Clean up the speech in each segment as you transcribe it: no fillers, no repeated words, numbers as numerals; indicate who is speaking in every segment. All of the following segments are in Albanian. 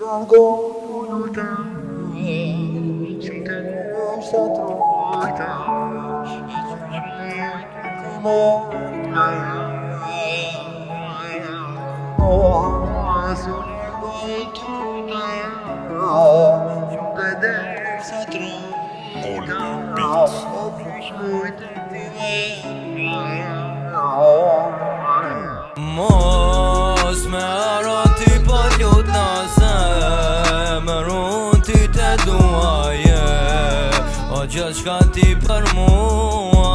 Speaker 1: Largo lutar, sem ter essa troita,
Speaker 2: Mos me arati pa ljut na zemrën ty te duaje o gjithë shka ti për mua.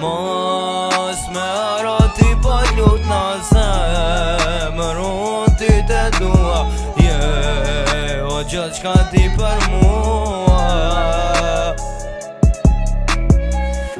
Speaker 2: Mos me arati pa ljut na zemrën ty te duaje o gjithë shka ti për mua.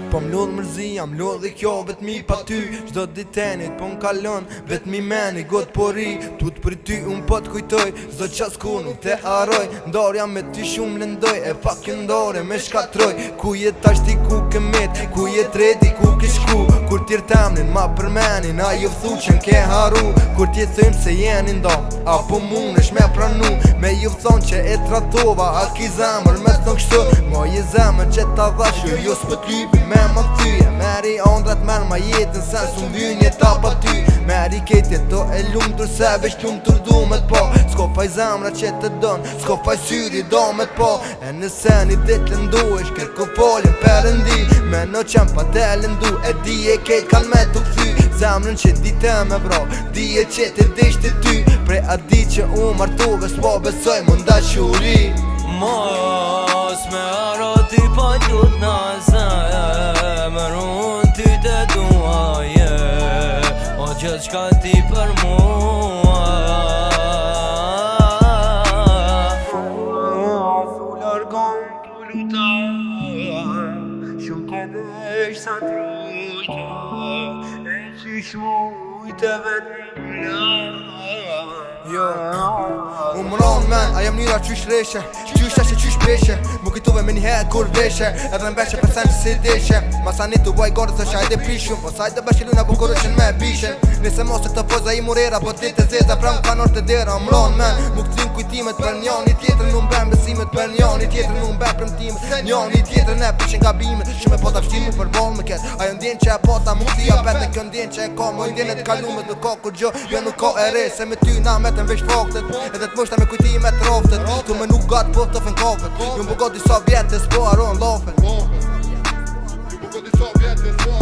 Speaker 3: Po m'lodh mërzia, m'lodh dhe kjo vetëmi pa ty. Gjdo ditenit po m'kalon, vetëmi meni got po ri. Tut për ty unë po t'kujtoj, zdo qas kur nuk te aroj. Ndarja me ty shumë lëndoj, e fucking ndore me shkatroj. Ku jet ashti ku ke met, ku jet redi ku ke shku. Kur t'ir temnin ma përmenin, a ju thu që n'ke haru. Kur t'je thëm se jeni ndo, apo munesh me pranu. Me ju thon që e tratova, a ki zemër me thon kështu. Ma je zemër që ta dhash, jo s'pët lypi me më thyje. Meri ondrat merë ma jetën, sen su m'vyn jeta pa ty. Meri ketje to e lumtur se veç lumtur du me t'po. S'ko faj zemra që të don, s'ko faj syri do me t'po. E nëse një dit lënduesh, kërko foljen përëndi. Me no qem pa te lëndu, e di e kejt kan me t'u kthy. Zemrën që di te me bro, di e që të dishti ty. Pre a di që u martuve, s'po besoj më ndashuri.
Speaker 2: Mos me arati pa ljut na zemrën ty te duaje o gjithë shka ti për mua.
Speaker 1: Su largon tu lutar, shumë të desh sa trujta, e si shmujte vetëm
Speaker 3: Jo, umron men, a jam njëra qysh reshe. Qysh ashe qysh peshe, mu kujtove me njëhet kur veshe. Edhe n'veshe për sen që si deshe. Masani të vaj gore se shajde prishum, po sajde bashkiluna po korëshin me bishen. Nise mos të foza i murera, po dit e zeza pra më kanor të dera. Umron men, mu këthin kujtimet për njani tjetër. Nuk mben besimet për njani tjetër. Nuk mben premtimet, njani tjetër ne përshin gabimet. Shumë e pota fështimu për bol me ket. Ajo ndjen që e pota mundësia pet. E kjo ndjen që e ka, mo ndjen e t'kalumet. Nuk ka kur gjo, jo nuk ka e re. Se me ty na me veç faktet, edhe t'moshta me kujtime t'raftet. Tu me nuk gat po të fënkafet. Ju m'bugot disa vjetës po aron lafet. Ju m'bugot disa vjetës po